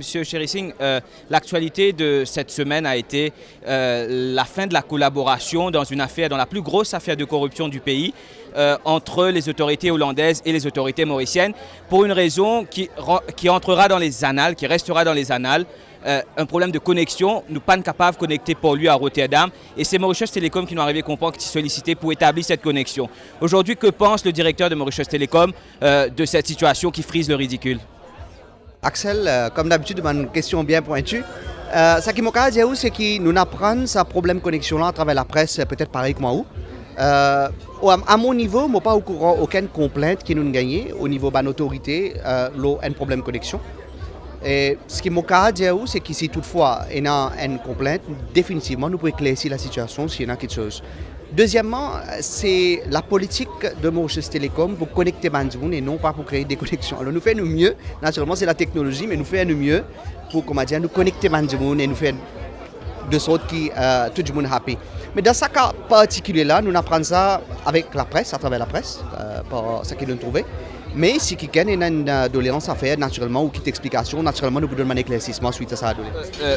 Monsieur Sherry, l'actualité de cette semaine a été la fin de la collaboration dans une affaire, dans la plus grosse affaire de corruption du pays, entre les autorités hollandaises et les autorités mauriciennes, pour une raison qui entrera dans les annales, qui restera dans les annales. Un problème de connexion, nous pas capables de connecter pour lui à Rotterdam. Et c'est Mauritius Telecom qui nous arrivé à comprendre qui sollicité pour établir cette connexion. Aujourd'hui, que pense le directeur de Mauritius Telecom de cette situation qui frise le ridicule? Axel, comme d'habitude, une question bien pointue. Ce qui m'a dit, c'est que nous apprenons ce problème de connexion-là à travers la presse, peut-être pareil que moi. À mon niveau, je ne suis pas au courant aucune complainte qui nous a gagné au niveau de l'autorité, un problème de connexion. Et ce qui m'a dit, c'est que si toutefois il y a une complainte, définitivement, nous pouvons éclaircir la situation s'il y a quelque chose. Deuxièmement, c'est la politique de Mauritius Telecom pour connecter Banjoun et non pas pour créer des connexions. Alors nous faisons mieux, naturellement c'est la technologie, mais nous faisons mieux pour nous connecter Banjoun et nous faire de sorte que tout le monde est happy. Mais dans ce cas particulier-là, nous apprenons ça avec la presse, à travers la presse, par ce qu'ils ont trouvé. Mais si quelqu'un a une doléance à faire, naturellement, ou quitte explication, naturellement, nous vous donnons un éclaircissement suite à ça.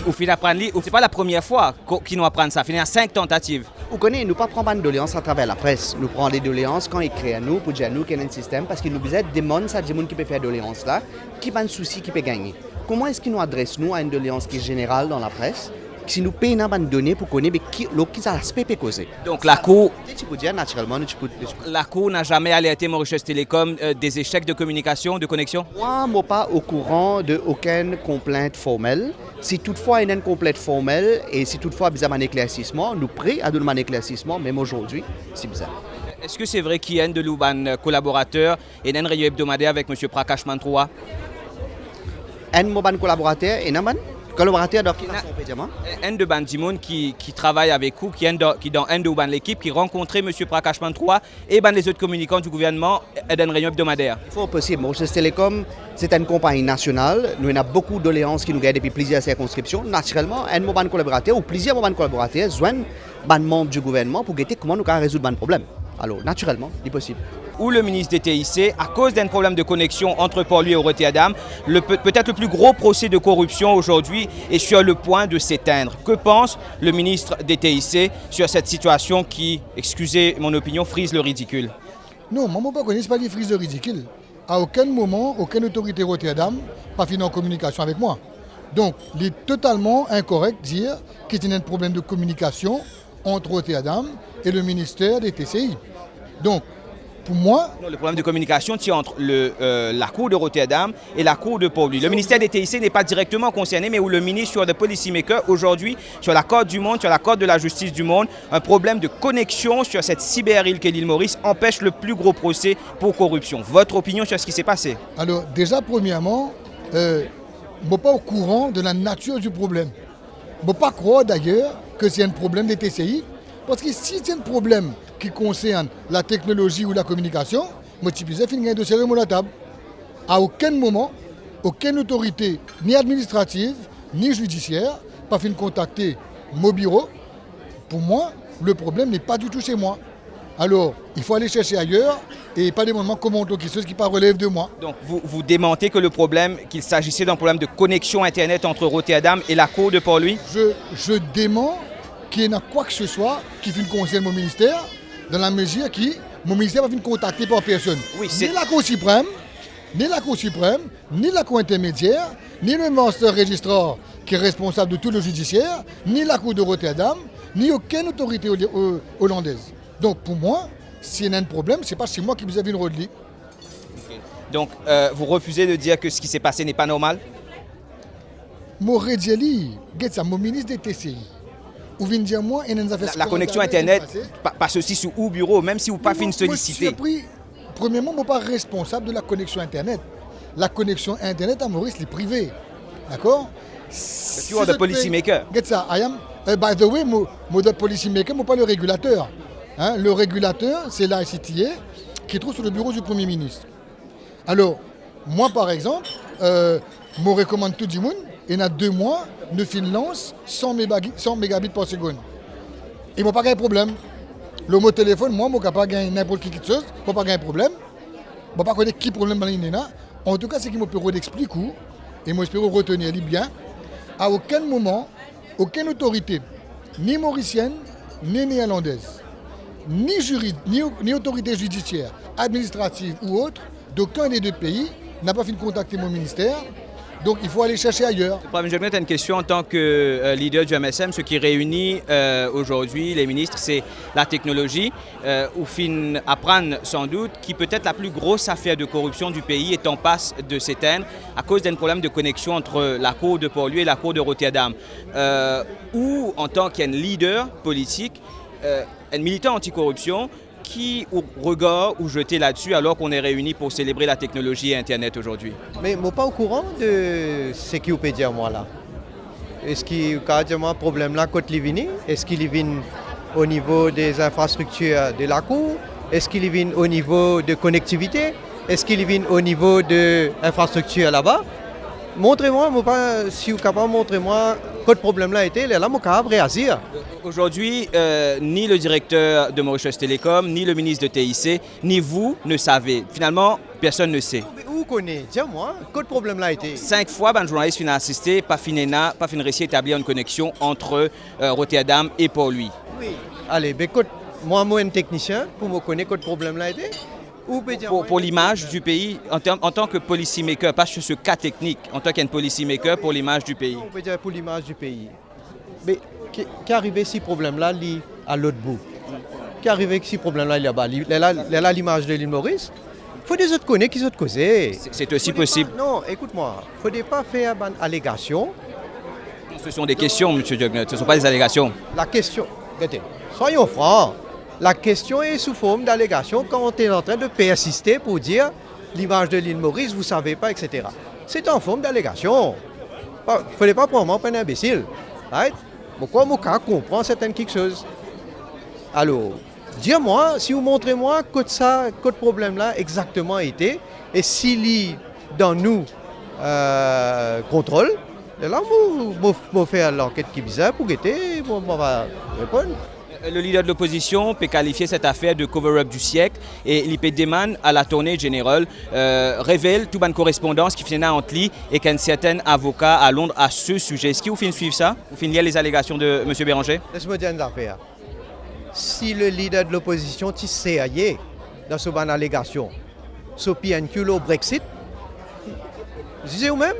Au final, ce n'est pas la première fois qu'ils nous apprennent ça. Il y a 5 tentatives. Vous connaissez, nous ne prenons pas de doléances à travers la presse. Nous prenons les doléances quand ils créent à nous, pour dire à nous qu'il y a un système, parce qu'ils nous disent des gens qui peuvent faire des doléances là, qui ont un souci, qui peut gagner. Comment est-ce qu'ils nous adressent nous à une doléance qui est générale dans la presse? Si nous payons des données pour connaître qui l'aspect peut causer. Donc la Cour, la Cour n'a jamais alerté Mauritius Telecom des échecs de communication, de connexion? Moi, je ne suis pas au courant d'aucune complainte formelle. Si toutefois il y a une complainte formelle et si toutefois il y a un éclaircissement, nous sommes prêts à donner un éclaircissement, même aujourd'hui, c'est bizarre. Est-ce que c'est vrai qu'il y a un de l'Uban collaborateur et un réunion hebdomadaire avec M. Prakash Mantroua? Un collaborateur et un collaborateur un de Bandimoun qui travaille avec vous, qui est dans un de l'équipe, qui rencontrait M. Prakash Mantroua et les autres communicants du gouvernement dans une réunion hebdomadaire. Il faut possible. Mauritius Telecom, c'est une compagnie nationale. Nous avons beaucoup de doléances qui nous gagnent depuis plusieurs circonscriptions. Naturellement, un bon collaborateur ou plusieurs bons collaborateurs joignent les membres du gouvernement pour guetter comment nous pouvons résoudre le problème. Alors, naturellement, c'est possible. Où le ministre des TIC, à cause d'un problème de connexion entre Port-Louis et Rotterdam, peut-être le plus gros procès de corruption aujourd'hui est sur le point de s'éteindre. Que pense le ministre des TIC sur cette situation qui, excusez mon opinion, frise le ridicule? Non, moi je ne connais pas les frises de ridicule. À aucun moment, aucune autorité Rotterdam n'a fait en communication avec moi. Donc, il est totalement incorrect de dire qu'il y a un problème de communication entre Rotterdam et le ministère des TCI. Donc, pour moi... Non, le problème de communication tient entre la Cour de Rotterdam et la Cour de Port-Louis. Le ministère des TIC n'est pas directement concerné, mais où le ministre sur le policymaker, aujourd'hui, sur la Côte du Monde, sur la Côte de la Justice du Monde, un problème de connexion sur cette cyber-île qu'est l'île Maurice empêche le plus gros procès pour corruption. Votre opinion sur ce qui s'est passé? Alors, déjà, premièrement, je ne suis pas au courant de la nature du problème. Je ne peux pas croire d'ailleurs que c'est un problème des TCI, parce que si c'est un problème qui concerne la technologie ou la communication, moi je suis fini un dossier sur la table. À aucun moment, aucune autorité, ni administrative, ni judiciaire, pas fait contacter mon bureau. Pour moi, le problème n'est pas du tout chez moi. Alors, il faut aller chercher ailleurs et pas des moments comment quelque chose qui ne relève de moi. Donc, vous démentez que le problème, qu'il s'agissait d'un problème de connexion Internet entre Rotterdam et la Cour de Port-Louis? Je dément qu'il y ait quoi que ce soit qui concerne mon ministère, dans la mesure que mon ministère va venir contacter par personne. Oui, ni la Cour suprême, ni la Cour intermédiaire, ni le master registrar qui est responsable de tout le judiciaire, ni la Cour de Rotterdam, ni aucune autorité hollandaise. Donc pour moi, s'il y a un problème, ce n'est pas chez moi qui vous avez une redlie. Okay. Donc vous refusez de dire que ce qui s'est passé n'est pas normal? Mon ministre des TCI. La connexion Internet passe aussi sous ou bureau, même si vous n'avez pas fait une sollicité. Premièrement, je ne suis pas responsable de la connexion Internet. La connexion Internet à Maurice est privée. D'accord? You are the policymaker. By the way, je suis policymaker, je ne suis pas le régulateur. Hein? Le régulateur, c'est l'ICTA qui est trouve sur le bureau du Premier ministre. Alors, moi par exemple, je recommande tout le monde, et dans 2 mois, nous finance 100 mégabits par seconde. Et je n'ai pas de problème. Le mot téléphone, moi, je ne peux pas gagner n'importe qui quelque chose, je n'ai pas de problème. Je ne peux pas connaître qui problème il y a. En tout cas, c'est qu'il me peut expliquer et moi j'espère retenir bien, à aucun moment, aucune autorité, ni mauricienne, ni néerlandaise, ni autorité judiciaire, administrative ou autre, d'aucun des deux pays n'a pas fait de contacter mon ministère. Donc il faut aller chercher ailleurs. Je vais mettre une question en tant que leader du MSM. Ce qui réunit aujourd'hui les ministres, c'est la technologie. Ou fin apprendre sans doute qui peut être la plus grosse affaire de corruption du pays est en passe de s'éteindre à cause d'un problème de connexion entre la cour de Port-Louis et la cour de Rotterdam. Ou en tant qu'un leader politique, un militant anticorruption, qui regarde ou jeter là-dessus alors qu'on est réunis pour célébrer la technologie et Internet aujourd'hui? Mais je ne suis pas au courant de ce que vous pouvez dire moi là. Est-ce qu'il y a un problème là côté Livini? Est-ce qu'il vient au niveau des infrastructures de la cour? Est-ce qu'il vient au niveau de connectivité? Est-ce qu'il vient au niveau de l'infrastructure là-bas? Montrez-moi, si vous êtes capable, montrez-moi quel problème là était, là, je suis capable de réagir. Aujourd'hui, ni le directeur de Mauritius Telecom, ni le ministre de TIC, ni vous ne savez. Finalement, personne ne sait. Où vous connaissez? Dis-moi, quel problème là était? 5 fois, un journaliste a assisté, pas fin réussi à établir une connexion entre Rotterdam et Port-Louis. Oui. Allez, ben, moi, un technicien, pour me connaître quel problème là était. Pour l'image du pays, en tant que policy maker, pas sur ce cas technique, en tant qu'un policy maker pour l'image du pays. On peut dire pour l'image du pays. Mais qu'est arrivé si problème-là à l'autre bout? Qu'est arrivé si problème-là là-bas? Là, l'image de l'île Maurice? Il faut des autres connaître qui sont causés. C'est aussi possible. Non, écoute-moi, il ne faut pas faire une allégation. Ce sont des questions, M. Jugnet, ce ne sont pas des allégations. La question, regardez, soyons francs. La question est sous forme d'allégation quand on est en train de persister pour dire l'image de l'île Maurice, vous ne savez pas, etc. C'est en forme d'allégation. Il ne fallait pas prendre pour un imbécile. Right? Pourquoi mon cas comprend certaines quelque chose? Alors, dis-moi, si vous montrez-moi que ce problème-là exactement été, et s'il y dans nous contrôle, là, je faire l'enquête qui est bizarre pour guetter, on va répondre. Le leader de l'opposition peut qualifier cette affaire de cover-up du siècle et l'IP demande à la tournée générale révèle toute une correspondance qui finit entre lui et qu'un certain avocat à Londres à ce sujet. Est-ce que vous finissez suivre ça? Vous finissez les allégations de M. Béranger? Laisse-moi dire une affaire. Si le leader de l'opposition s'est aillé dans ce ban allégation, ce PNQ au Brexit, vous disiez vous-même,